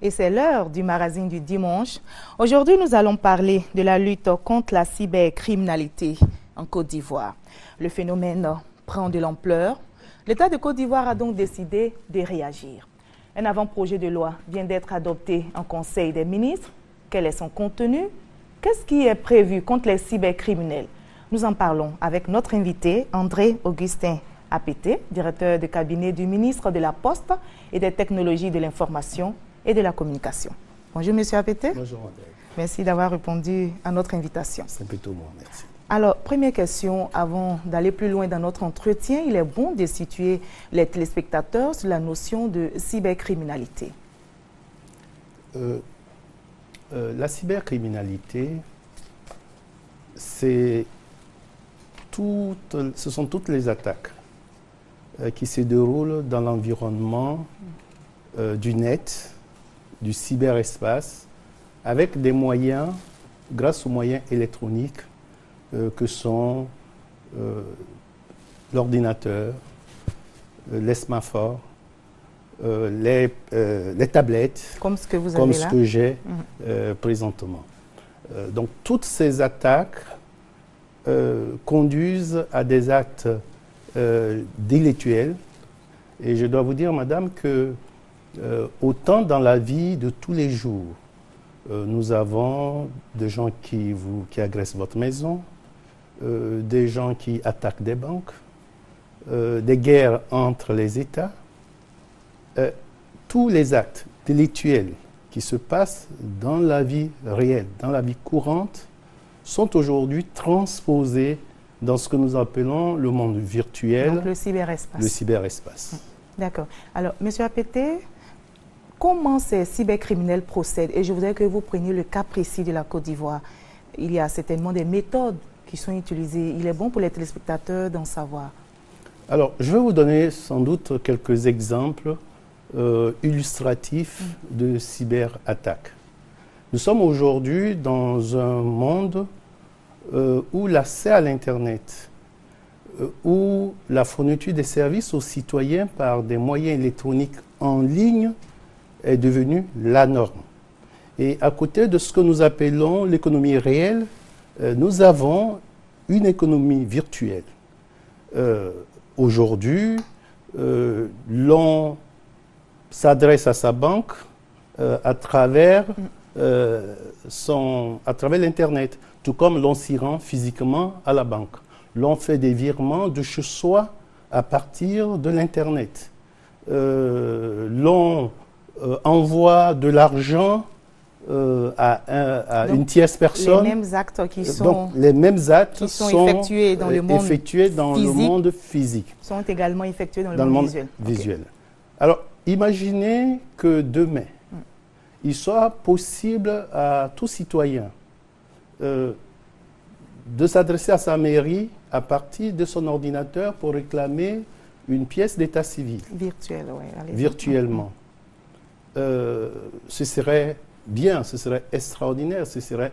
et c'est l'heure du magazine du dimanche. Aujourd'hui, nous allons parler de la lutte contre la cybercriminalité en Côte d'Ivoire. Le phénomène prend de l'ampleur. L'État de Côte d'Ivoire a donc décidé de réagir. Un avant-projet de loi vient d'être adopté en Conseil des ministres. Quel est son contenu? Qu'est-ce qui est prévu contre les cybercriminels? Nous en parlons avec notre invité, André-Augustin Apété, directeur de cabinet du ministre de la Poste et des Technologies de l'Information et de la Communication. Bonjour, monsieur Apété. Bonjour, André. Merci d'avoir répondu à notre invitation. C'est plutôt moi, merci. Alors, première question, avant d'aller plus loin dans notre entretien, il est bon de situer les téléspectateurs sur la notion de cybercriminalité. La cybercriminalité, ce sont toutes les attaques qui se déroulent dans l'environnement du net, du cyberespace, avec des moyens, grâce aux moyens électroniques que sont l'ordinateur, les smartphones, les tablettes, comme ce que vous avez comme là. ce que j'ai présentement. Donc toutes ces attaques conduisent à des actes délictuels. Et je dois vous dire, madame, que autant dans la vie de tous les jours, nous avons des gens qui agressent votre maison, des gens qui attaquent des banques, des guerres entre les États. Tous les actes délictuels qui se passent dans la vie réelle, dans la vie courante, sont aujourd'hui transposés dans ce que nous appelons le monde virtuel. Donc le cyberespace. Le cyberespace. D'accord. Alors, monsieur Apété, comment ces cybercriminels procèdent? Et je voudrais que vous preniez le cas précis de la Côte d'Ivoire. Il y a certainement des méthodes qui sont utilisées. Il est bon pour les téléspectateurs d'en savoir. Alors, je vais vous donner sans doute quelques exemples illustratifs de cyberattaques. Nous sommes aujourd'hui dans un monde où l'accès à l'Internet, où la fourniture des services aux citoyens par des moyens électroniques en ligne est devenue la norme. Et à côté de ce que nous appelons l'économie réelle, nous avons une économie virtuelle. Aujourd'hui, l'on s'adresse à sa banque à travers l'Internet, tout comme l'on s'y rend physiquement à la banque. L'on fait des virements de chez soi à partir de l'Internet. L'on envoie de l'argent à une tierce personne. Les mêmes actes qui sont, donc, les mêmes actes sont effectués dans le monde physique sont également effectués dans le monde visuel. Okay. Alors, imaginez que demain, il soit possible à tout citoyen de s'adresser à sa mairie à partir de son ordinateur pour réclamer une pièce d'état civil. Virtuelle, oui. Virtuellement. Ce serait bien, ce serait extraordinaire, ce serait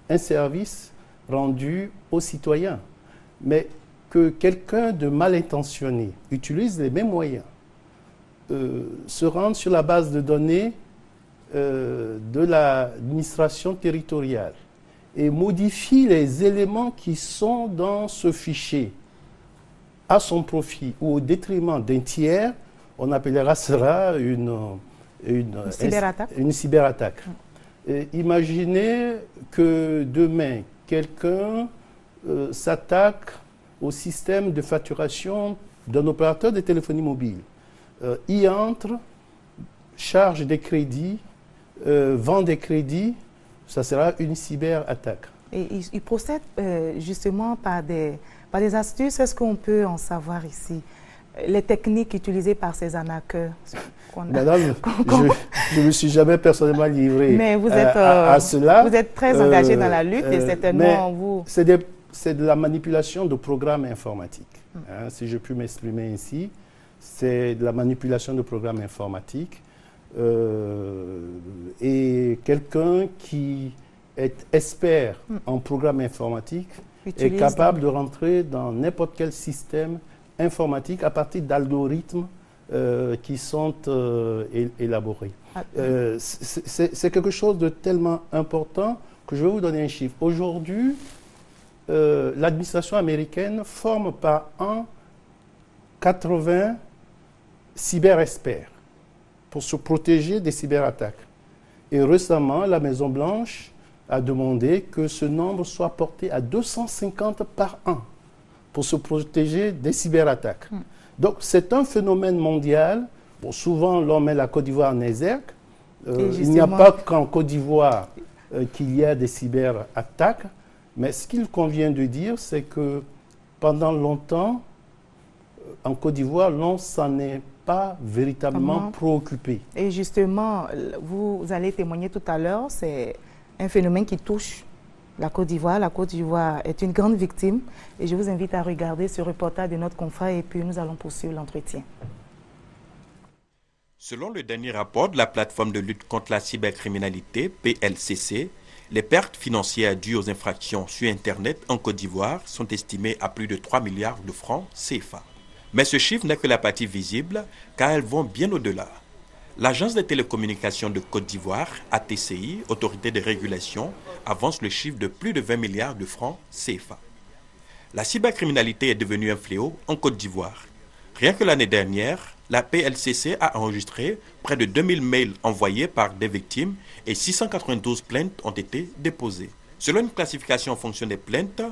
un service rendu aux citoyens. Mais que quelqu'un de mal intentionné utilise les mêmes moyens, se rende sur la base de données de l'administration territoriale et modifie les éléments qui sont dans ce fichier à son profit ou au détriment d'un tiers, on appellera cela une cyberattaque. Imaginez que demain, quelqu'un s'attaque au système de facturation d'un opérateur de téléphonie mobile. Y entre, charge des crédits, vend des crédits, ça sera une cyberattaque. Et il procède justement par des astuces. Est-ce qu'on peut en savoir ici? Les techniques utilisées par ces arnaqueurs. Madame, je ne me suis jamais personnellement livré mais vous êtes, à cela. Vous êtes très engagé dans la lutte et certainement vous... C'est de la manipulation de programmes informatiques. Hein, si je puis m'exprimer ainsi, c'est de la manipulation de programmes informatiques. Et quelqu'un qui est expert en programme informatique est capable de rentrer dans n'importe quel système informatique à partir d'algorithmes qui sont élaborés. C'est quelque chose de tellement important que je vais vous donner un chiffre. Aujourd'hui, l'administration américaine forme par an 80 cyber-experts pour se protéger des cyberattaques. Et récemment, la Maison-Blanche a demandé que ce nombre soit porté à 250 par an pour se protéger des cyberattaques. Donc, c'est un phénomène mondial. Bon, souvent, l'on met la Côte d'Ivoire en exergue. Il n'y a pas qu'en Côte d'Ivoire qu'il y a des cyberattaques. Mais ce qu'il convient de dire, c'est que pendant longtemps, en Côte d'Ivoire, l'on s'en est pas véritablement préoccupé. Et justement, vous allez témoigner tout à l'heure, c'est un phénomène qui touche la Côte d'Ivoire. La Côte d'Ivoire est une grande victime et je vous invite à regarder ce reportage de notre confrère et puis nous allons poursuivre l'entretien. Selon le dernier rapport de la plateforme de lutte contre la cybercriminalité, PLCC, les pertes financières dues aux infractions sur Internet en Côte d'Ivoire sont estimées à plus de 3 milliards de francs CFA. Mais ce chiffre n'est que la partie visible, car elles vont bien au-delà. L'Agence des télécommunications de Côte d'Ivoire, ATCI, autorité de régulation, avance le chiffre de plus de 20 milliards de francs CFA. La cybercriminalité est devenue un fléau en Côte d'Ivoire. Rien que l'année dernière, la PLCC a enregistré près de 2000 mails envoyés par des victimes et 692 plaintes ont été déposées. Selon une classification en fonction des plaintes,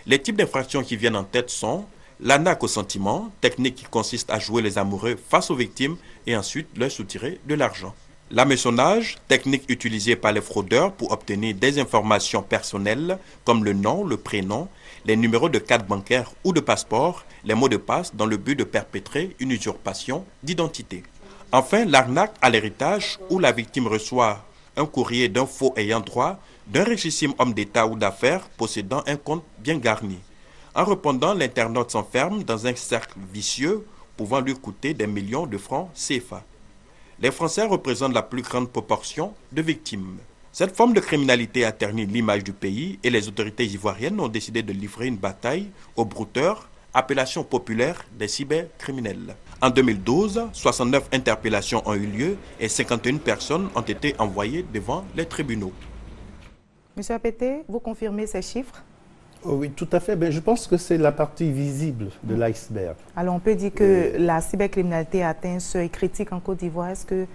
les types d'infractions qui viennent en tête sont l'arnaque au sentiment, technique qui consiste à jouer les amoureux face aux victimes et ensuite leur soutirer de l'argent. L'hameçonnage, technique utilisée par les fraudeurs pour obtenir des informations personnelles comme le nom, le prénom, les numéros de carte bancaire ou de passeport, les mots de passe dans le but de perpétrer une usurpation d'identité. Enfin, l'arnaque à l'héritage où la victime reçoit un courrier d'un faux ayant droit d'un richissime homme d'État ou d'affaires possédant un compte bien garni. En répondant, l'internaute s'enferme dans un cercle vicieux pouvant lui coûter des millions de francs CFA. Les Français représentent la plus grande proportion de victimes. Cette forme de criminalité a terni l'image du pays et les autorités ivoiriennes ont décidé de livrer une bataille aux brouteurs, appellation populaire des cybercriminels. En 2012, 69 interpellations ont eu lieu et 51 personnes ont été envoyées devant les tribunaux. Monsieur Apété, vous confirmez ces chiffres? Oui, tout à fait. Je pense que c'est la partie visible de l'iceberg. Alors, on peut dire que la cybercriminalité a atteint un seuil critique en Côte d'Ivoire. Est-ce que...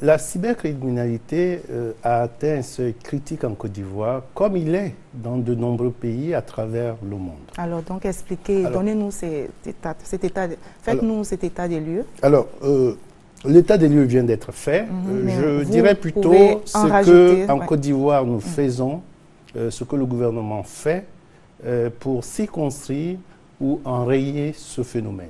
La cybercriminalité a atteint un seuil critique en Côte d'Ivoire, comme il est dans de nombreux pays à travers le monde. Alors, donc, expliquez, donnez-nous faites-nous cet état des lieux. Alors, l'état des lieux vient d'être fait. Je dirais plutôt ce qu'en Côte d'Ivoire, nous faisons, ce que le gouvernement fait, pour circonscrire ou enrayer ce phénomène.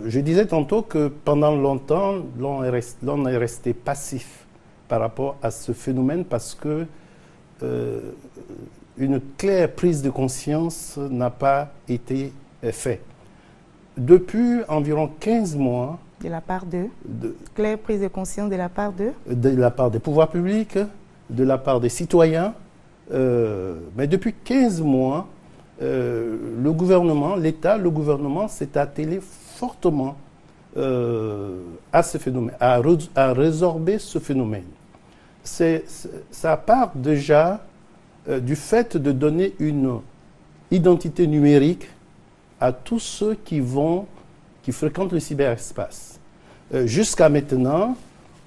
Je disais tantôt que pendant longtemps, l'on est resté passif par rapport à ce phénomène parce que une claire prise de conscience n'a pas été faite. Depuis environ 15 mois... De la part claire prise de conscience de la part de la part des pouvoirs publics, de la part des citoyens. Mais depuis 15 mois, le gouvernement s'est attelé fortement à ce phénomène, à résorber ce phénomène. Ça part déjà du fait de donner une identité numérique à tous ceux qui fréquentent le cyberespace. Jusqu'à maintenant,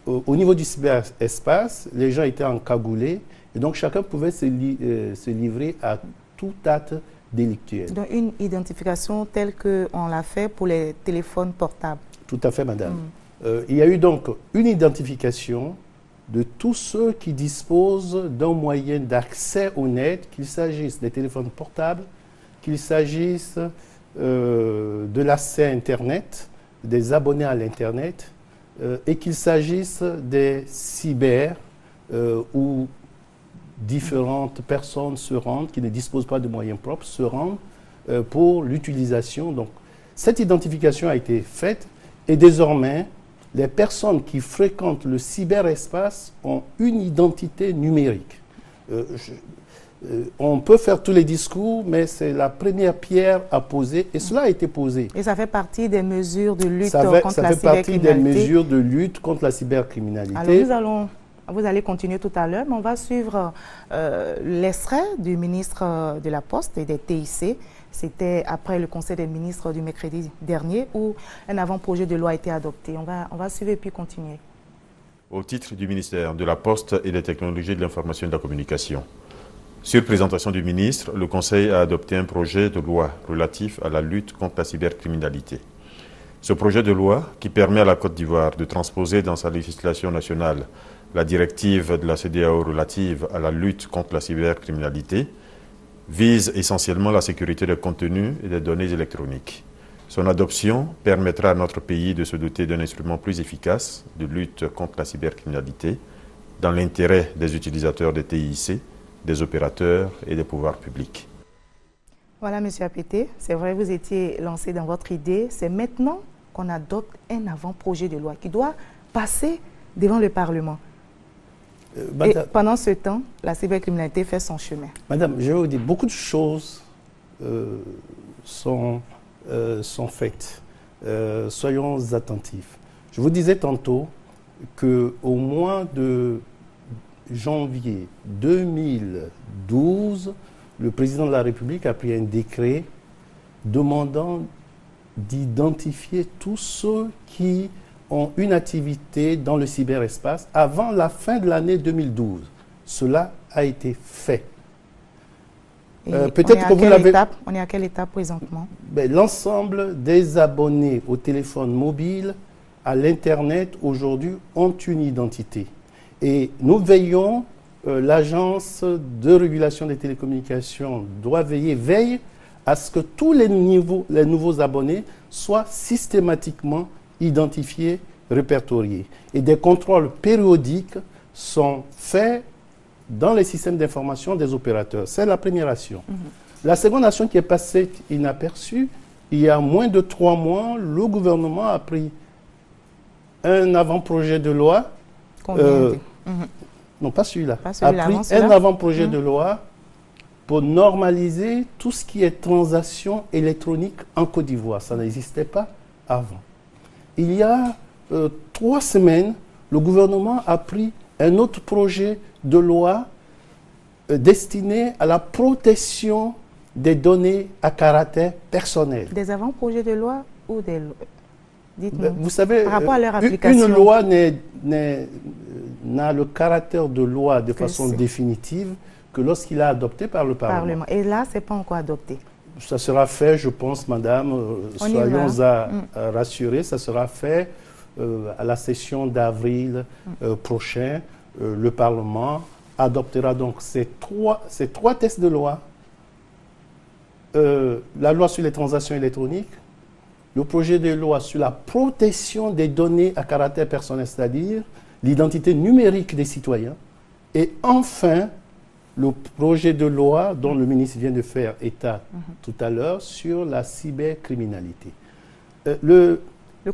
au niveau du cyberespace, les gens étaient encagoulés et donc chacun pouvait se livrer à tout acte délictuel. Donc une identification telle qu'on l'a fait pour les téléphones portables. Tout à fait, madame. Il y a eu donc une identification de tous ceux qui disposent d'un moyen d'accès au net, qu'il s'agisse des téléphones portables, qu'il s'agisse de l'accès à Internet, des abonnés à l'Internet, et qu'il s'agisse des cyber où différentes personnes se rendent, qui ne disposent pas de moyens propres, se rendent pour l'utilisation. Donc, cette identification a été faite et désormais, les personnes qui fréquentent le cyberespace ont une identité numérique. On peut faire tous les discours, mais c'est la première pierre à poser, et cela a été posé. Et ça fait partie des mesures de lutte contre la cybercriminalité. Ça fait partie des mesures de lutte contre la cybercriminalité. Alors vous allez continuer tout à l'heure, mais on va suivre l'extrait du ministre de la Poste et des TIC. C'était après le Conseil des ministres du mercredi dernier où un avant-projet de loi a été adopté. On va suivre et puis continuer. Au titre du ministère de la Poste et des Technologies de l'Information et de la Communication, sur présentation du ministre, le Conseil a adopté un projet de loi relatif à la lutte contre la cybercriminalité. Ce projet de loi, qui permet à la Côte d'Ivoire de transposer dans sa législation nationale la directive de la CEDEAO relative à la lutte contre la cybercriminalité, vise essentiellement la sécurité des contenus et des données électroniques. Son adoption permettra à notre pays de se doter d'un instrument plus efficace de lutte contre la cybercriminalité dans l'intérêt des utilisateurs des TIC, des opérateurs et des pouvoirs publics. Voilà, M. Apete, c'est vrai, vous étiez lancé dans votre idée. C'est maintenant qu'on adopte un avant-projet de loi qui doit passer devant le Parlement. Et pendant ce temps, la cybercriminalité fait son chemin. Madame, je vais vous dire, beaucoup de choses sont faites. Soyons attentifs. Je vous disais tantôt qu'au mois de janvier 2012, le président de la République a pris un décret demandant d'identifier tous ceux qui ont une activité dans le cyberespace avant la fin de l'année 2012. Cela a été fait. Peut-être que vous l'avez... On est à quelle étape présentement? L'ensemble des abonnés au téléphone mobile, à l'Internet, aujourd'hui, ont une identité. Et nous veillons, l'Agence de régulation des télécommunications veille à ce que tous les nouveaux abonnés soient systématiquement identifiés, répertoriés. Et des contrôles périodiques sont faits dans les systèmes d'information des opérateurs. C'est la première action. La seconde action qui est passée inaperçue, il y a moins de 3 mois, le gouvernement a pris un avant-projet de loi. Non, pas celui-là. A pris un avant-projet de loi pour normaliser tout ce qui est transaction électronique en Côte d'Ivoire. Ça n'existait pas avant. Il y a 3 semaines, le gouvernement a pris un autre projet de loi destiné à la protection des données à caractère personnel. Des avant-projets de loi ou des lois? Vous savez, par rapport à leur application, une loi n'a le caractère de loi de façon définitive que lorsqu'il est adopté par le Parlement. Et là, ce n'est pas encore adopté. Ça sera fait, je pense, madame, soyons rassurés, ça sera fait à la session d'avril prochain. Le Parlement adoptera donc ces trois textes de loi. La loi sur les transactions électroniques, le projet de loi sur la protection des données à caractère personnel, c'est-à-dire l'identité numérique des citoyens, et enfin, le projet de loi dont le ministre vient de faire état tout à l'heure sur la cybercriminalité. Le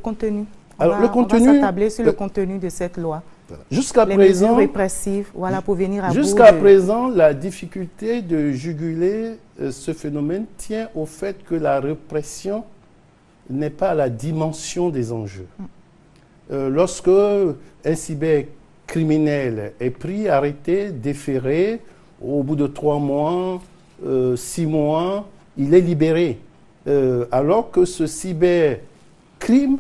contenu. On va s'attabler sur le contenu de cette loi. Voilà. Jusqu'à présent, mesures répressives, voilà, pour venir à bout. Jusqu'à présent, la difficulté de juguler ce phénomène tient au fait que la répression n'est pas à la dimension des enjeux. Lorsque un cybercriminel est pris, arrêté, déféré, au bout de 3 mois, 6 mois, il est libéré. Alors que ce cybercrime